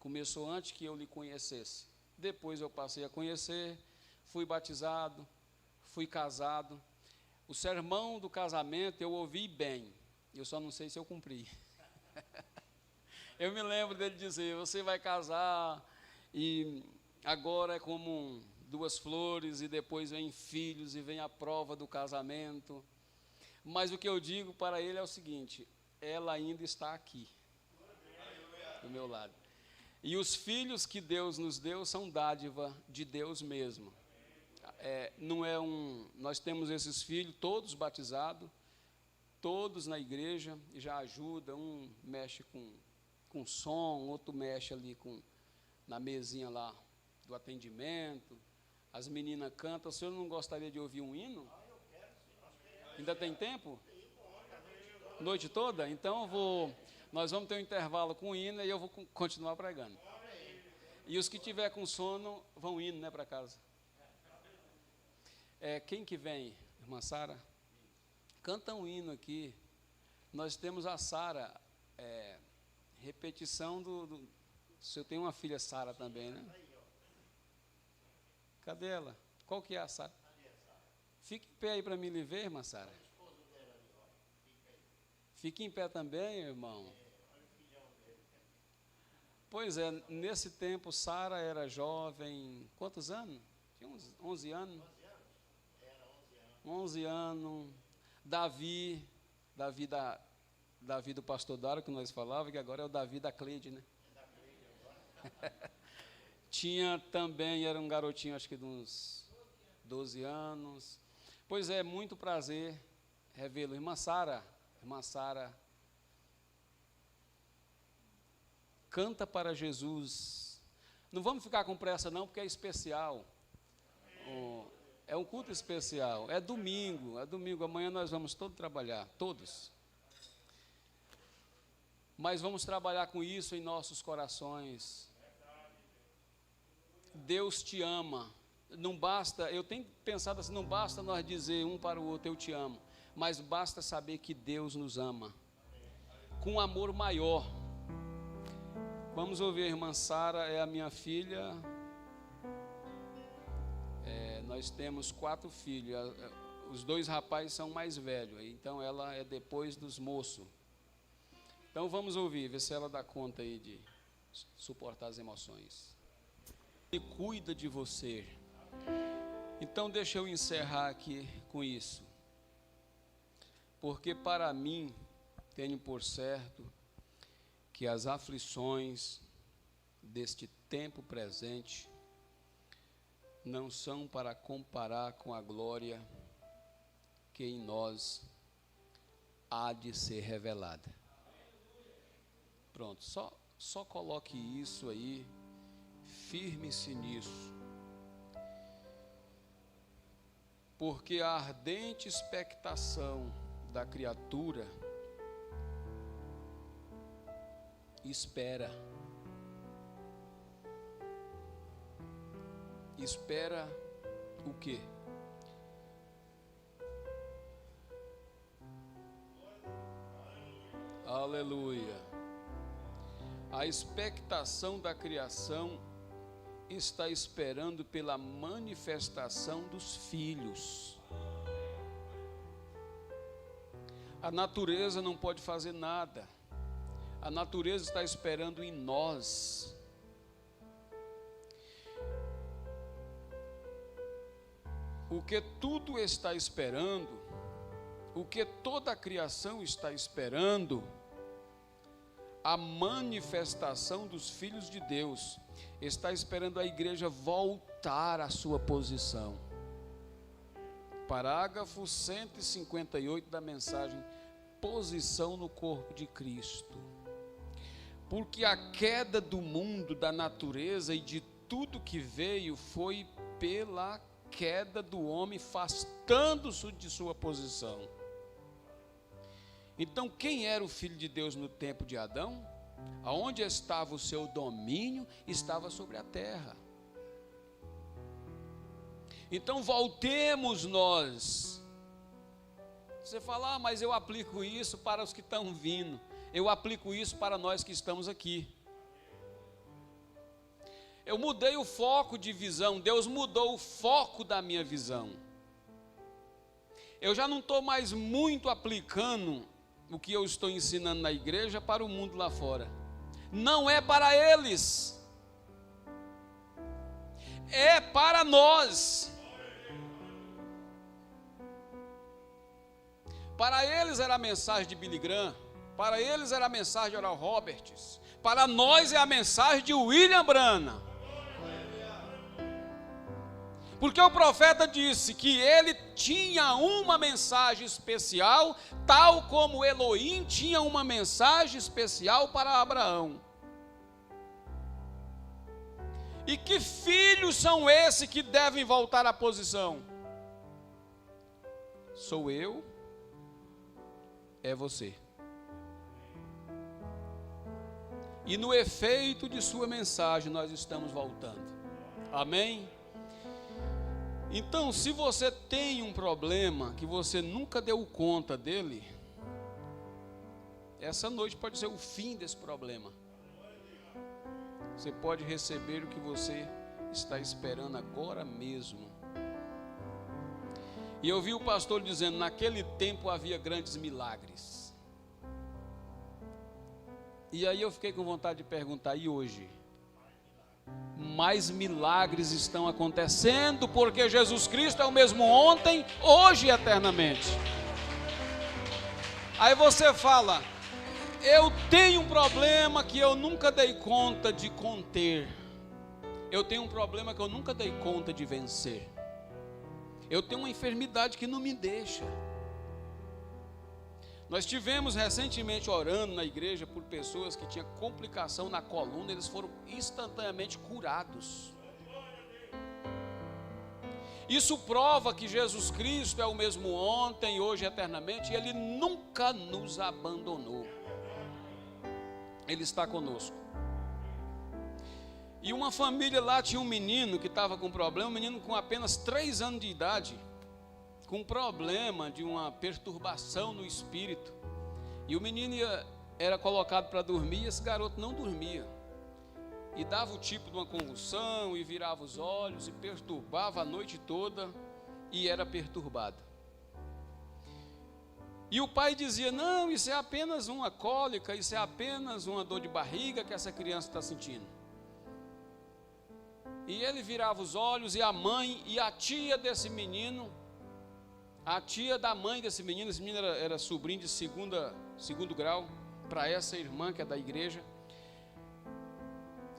Começou antes que eu lhe conhecesse. Depois eu passei a conhecer, fui batizado, fui casado. O sermão do casamento eu ouvi bem, eu só não sei se eu cumpri. Eu me lembro dele dizer, você vai casar e agora é como duas flores e depois vem filhos e vem a prova do casamento. Mas o que eu digo para ele é o seguinte, ela ainda está aqui, do meu lado. E os filhos que Deus nos deu são dádiva de Deus mesmo. Nós temos esses filhos, todos batizados, todos na igreja, e já ajuda, um mexe com som, outro mexe ali na mesinha lá do atendimento, as meninas cantam. O senhor não gostaria de ouvir um hino? Ainda tem tempo? Noite toda? Então nós vamos ter um intervalo com o hino e eu vou continuar pregando. E os que tiver com sono vão indo, né, para casa. Quem que vem? Irmã Sara? Canta um hino aqui. Nós temos a Sara, repetição do... O senhor tem uma filha Sara também, né? Cadê ela? Qual que é a Sara? Fique em pé aí para me lhe ver, irmã Sara. Fique em pé também, irmão. Pois é, nesse tempo Sara era jovem, quantos anos? Tinha uns 11 anos. 11 anos. Davi do pastor Dário, que nós falávamos, que agora é o Davi da Cleide, né? Tinha também, era um garotinho, acho que de uns 12 anos. Pois é, muito prazer revê-lo. Irmã Sara, canta para Jesus. Não vamos ficar com pressa não, porque é especial. É um culto especial. É domingo. Amanhã nós vamos todos trabalhar, todos. Mas vamos trabalhar com isso em nossos corações. Deus te ama. Não basta, eu tenho pensado assim, não basta nós dizer um para o outro, eu te amo. Mas basta saber que Deus nos ama. Com amor maior. Vamos ouvir a irmã Sara, é a minha filha. Nós temos 4 filhos. Os 2 rapazes são mais velhos. Então ela é depois dos moços. Então vamos ouvir, ver se ela dá conta aí de suportar as emoções. E cuida de você. Então deixa eu encerrar aqui com isso. Porque para mim, tenho por certo que as aflições deste tempo presente não são para comparar com a glória que em nós há de ser revelada. Pronto, só coloque isso aí, firme-se nisso. Porque a ardente expectação da criatura espera o quê? Aleluia. A expectação da criação está esperando pela manifestação dos filhos. A natureza não pode fazer nada. A natureza está esperando em nós. O que tudo está esperando, o que toda a criação está esperando, a manifestação dos filhos de Deus, está esperando a igreja voltar à sua posição. Parágrafo 158 da mensagem, posição no corpo de Cristo. Porque a queda do mundo, da natureza e de tudo que veio foi pela queda do homem, afastando-se de sua posição. Então, quem era o Filho de Deus no tempo de Adão? Aonde estava o seu domínio? Estava sobre a terra. Então, voltemos nós. Você fala, mas eu aplico isso para os que estão vindo. Eu aplico isso para nós que estamos aqui. Eu mudei o foco de visão. Deus mudou o foco da minha visão. Eu já não estou mais muito aplicando o que eu estou ensinando na igreja para o mundo lá fora. Não é para eles. É para nós. Para eles era a mensagem de Billy Graham. Para eles era a mensagem de Oral Roberts. Para nós é a mensagem de William Branham. Porque o profeta disse que ele tinha uma mensagem especial, tal como Elohim tinha uma mensagem especial para Abraão. E que filhos são esses que devem voltar à posição? Sou eu, é você. E no efeito de sua mensagem nós estamos voltando. Amém? Então, se você tem um problema que você nunca deu conta dele, essa noite pode ser o fim desse problema. Você pode receber o que você está esperando agora mesmo. E eu vi o pastor dizendo, naquele tempo havia grandes milagres. E aí eu fiquei com vontade de perguntar, e hoje? Mais milagres estão acontecendo, porque Jesus Cristo é o mesmo ontem, hoje e eternamente. Aí você fala, eu tenho um problema que eu nunca dei conta de conter. Eu tenho um problema que eu nunca dei conta de vencer. Eu tenho uma enfermidade que não me deixa. Nós tivemos recentemente orando na igreja por pessoas que tinham complicação na coluna, eles foram instantaneamente curados. Isso prova que Jesus Cristo é o mesmo ontem, hoje e eternamente, e Ele nunca nos abandonou. Ele está conosco. E uma família lá tinha um menino que estava com problema, um menino com apenas 3 anos de idade, com problema de uma perturbação no espírito. E o menino era colocado para dormir, e esse garoto não dormia. E dava o tipo de uma convulsão, e virava os olhos, e perturbava a noite toda, e era perturbado. E o pai dizia, não, isso é apenas uma cólica, isso é apenas uma dor de barriga que essa criança está sentindo. E ele virava os olhos, e a mãe e a tia desse menino, a tia da mãe desse menino, esse menino era sobrinho de segundo grau, para essa irmã que é da igreja.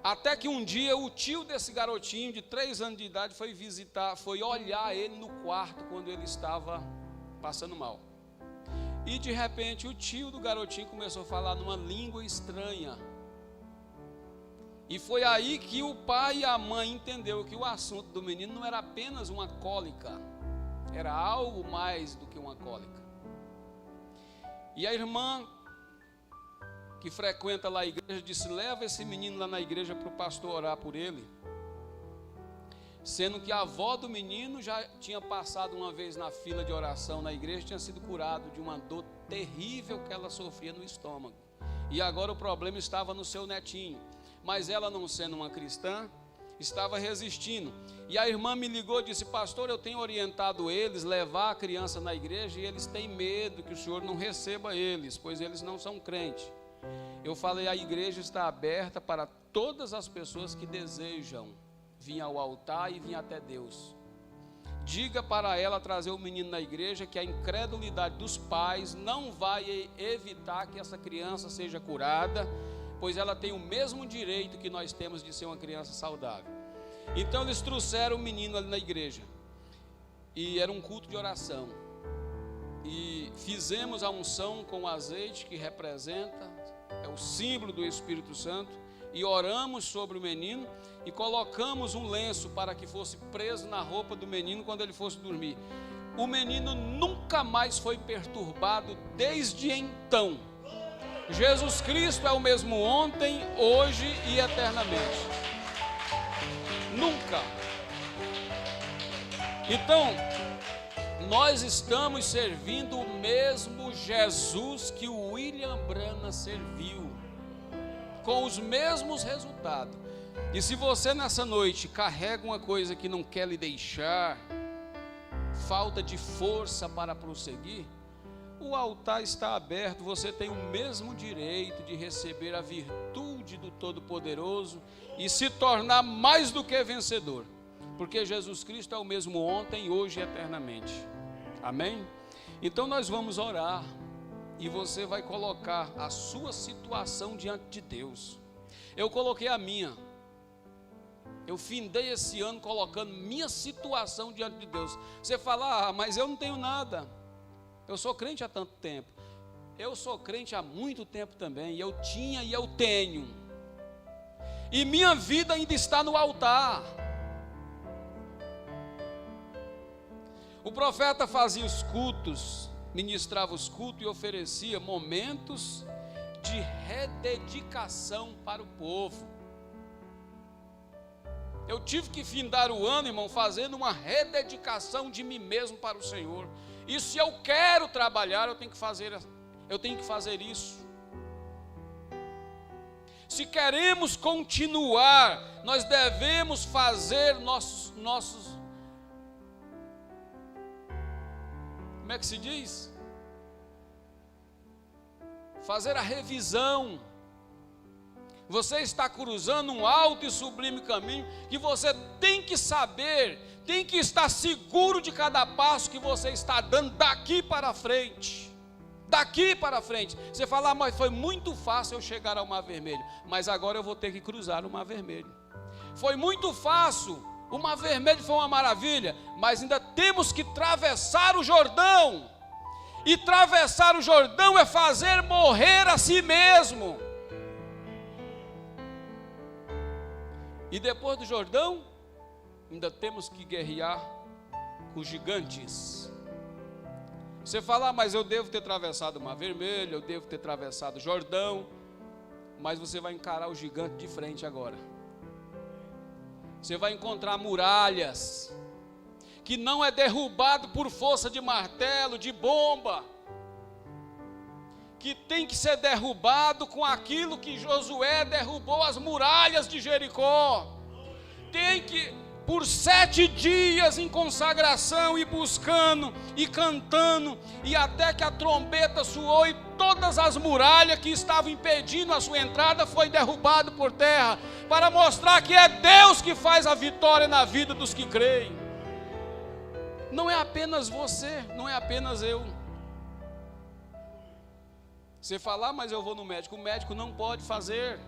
Até que um dia o tio desse garotinho de 3 anos de idade foi olhar ele no quarto quando ele estava passando mal. E de repente o tio do garotinho começou a falar numa língua estranha. E foi aí que o pai e a mãe entenderam que o assunto do menino não era apenas uma cólica, era algo mais do que uma cólica. E a irmã que frequenta lá a igreja disse, leva esse menino lá na igreja para o pastor orar por ele. Sendo que a avó do menino já tinha passado uma vez na fila de oração na igreja, tinha sido curado de uma dor terrível que ela sofria no estômago. E agora o problema estava no seu netinho. Mas ela, não sendo uma cristã, estava resistindo. E a irmã me ligou e disse, pastor, eu tenho orientado eles levar a criança na igreja, e eles têm medo que o senhor não receba eles, pois eles não são crentes. Eu falei, a igreja está aberta para todas as pessoas que desejam vir ao altar e vir até Deus. Diga para ela trazer o menino na igreja, que a incredulidade dos pais não vai evitar que essa criança seja curada, pois ela tem o mesmo direito que nós temos de ser uma criança saudável. Então eles trouxeram o menino ali na igreja, e era um culto de oração, e fizemos a unção com o azeite, que representa, é o símbolo do Espírito Santo, e oramos sobre o menino, e colocamos um lenço para que fosse preso na roupa do menino quando ele fosse dormir. O menino nunca mais foi perturbado desde então. Jesus Cristo é o mesmo ontem, hoje e eternamente. Nunca. Então, nós estamos servindo o mesmo Jesus que o William Branham serviu, com os mesmos resultados. E se você nessa noite carrega uma coisa que não quer lhe deixar, falta de força para prosseguir, o altar está aberto, você tem o mesmo direito de receber a virtude do Todo-Poderoso e se tornar mais do que vencedor, porque Jesus Cristo é o mesmo ontem, hoje e eternamente. Amém? Então nós vamos orar, e você vai colocar a sua situação diante de Deus. Eu coloquei a minha. Eu findei esse ano colocando minha situação diante de Deus. Você fala, mas eu não tenho nada. Eu sou crente há tanto tempo. Eu sou crente há muito tempo também. E eu tinha e eu tenho. E minha vida ainda está no altar. O profeta fazia os cultos, ministrava os cultos e oferecia momentos de rededicação para o povo. Eu tive que findar o ano, irmão, fazendo uma rededicação de mim mesmo para o Senhor. E se eu quero trabalhar, eu tenho que fazer isso. Se queremos continuar, nós devemos fazer nossos como é que se diz? Fazer a revisão. Você está cruzando um alto e sublime caminho que você tem que saber, tem que estar seguro de cada passo que você está dando daqui para frente. Daqui para frente. Você fala, mas foi muito fácil eu chegar ao Mar Vermelho, mas agora eu vou ter que cruzar o Mar Vermelho. Foi muito fácil, o Mar Vermelho foi uma maravilha, mas ainda temos que atravessar o Jordão. E atravessar o Jordão é fazer morrer a si mesmo. E depois do Jordão, ainda temos que guerrear com os gigantes. Você fala, mas eu devo ter atravessado o Mar Vermelho, eu devo ter atravessado o Jordão. mas você vai encarar o gigante de frente agora. Você vai encontrar muralhas que não é derrubado por força de martelo, de bomba, que tem que ser derrubado com aquilo que Josué derrubou as muralhas de Jericó. Tem que, por 7 dias em consagração, e buscando, e cantando, e até que a trombeta soou, e todas as muralhas que estavam impedindo a sua entrada foi derrubado por terra, para mostrar que é Deus que faz a vitória na vida dos que creem. Não é apenas você, não é apenas eu. Você falar, mas eu vou no médico. O médico não pode fazer.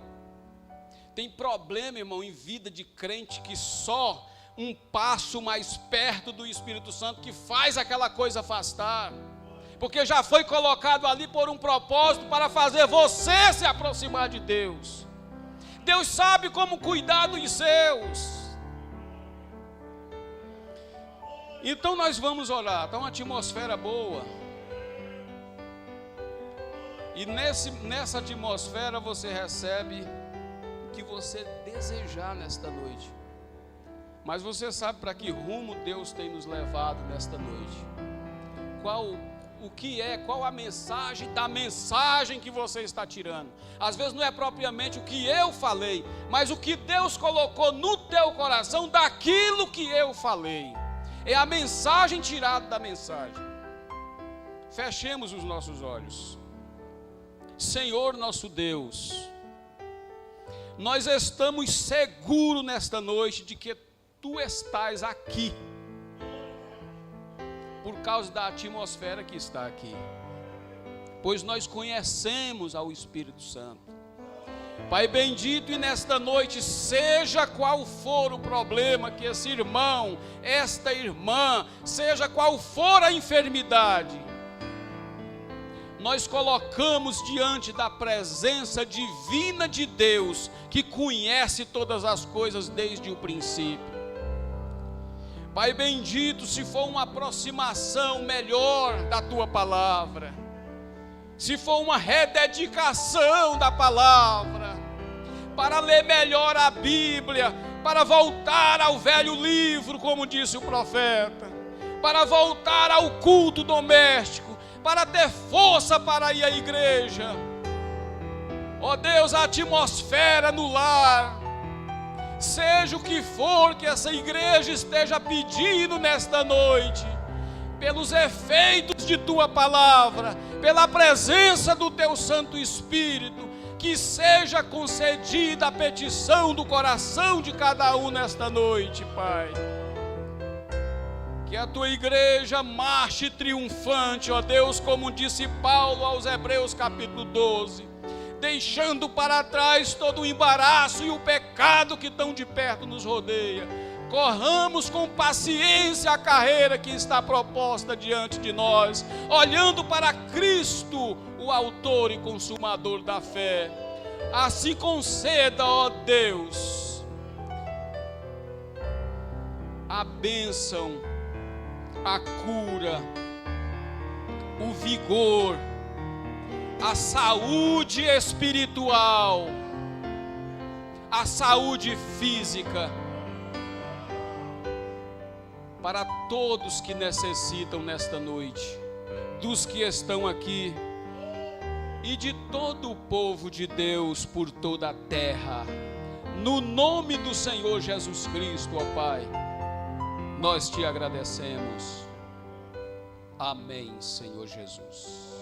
Tem problema, irmão, em vida de crente, que só um passo mais perto do Espírito Santo que faz aquela coisa afastar. Porque já foi colocado ali por um propósito para fazer você se aproximar de Deus. Deus sabe como cuidar dos seus. Então nós vamos orar. Está uma atmosfera boa. E nessa atmosfera você recebe o que você desejar nesta noite. Mas você sabe para que rumo Deus tem nos levado nesta noite? Qual a mensagem da mensagem que você está tirando? Às vezes não é propriamente o que eu falei, mas o que Deus colocou no teu coração daquilo que eu falei. É a mensagem tirada da mensagem. Fechemos os nossos olhos. Senhor nosso Deus, nós estamos seguros nesta noite de que Tu estás aqui, por causa da atmosfera que está aqui, pois nós conhecemos ao Espírito Santo. Pai bendito, e nesta noite, seja qual for o problema que esse irmão, esta irmã, seja qual for a enfermidade, nós colocamos diante da presença divina de Deus, que conhece todas as coisas desde o princípio. Pai bendito, se for uma aproximação melhor da Tua palavra, se for uma rededicação da palavra, para ler melhor a Bíblia, para voltar ao velho livro, como disse o profeta, para voltar ao culto doméstico, para ter força para ir à igreja. Ó Deus, a atmosfera no lar, seja o que for que essa igreja esteja pedindo nesta noite, pelos efeitos de Tua palavra, pela presença do Teu Santo Espírito, que seja concedida a petição do coração de cada um nesta noite, Pai. Que a Tua igreja marche triunfante, ó Deus, como disse Paulo aos Hebreus capítulo 12, deixando para trás todo o embaraço e o pecado que tão de perto nos rodeia. Corramos com paciência a carreira que está proposta diante de nós, olhando para Cristo, o autor e consumador da fé. Assim conceda, ó Deus, a bênção, a cura, o vigor, a saúde espiritual, a saúde física, para todos que necessitam nesta noite, dos que estão aqui e de todo o povo de Deus por toda a terra, no nome do Senhor Jesus Cristo, ó Pai, nós Te agradecemos. Amém, Senhor Jesus.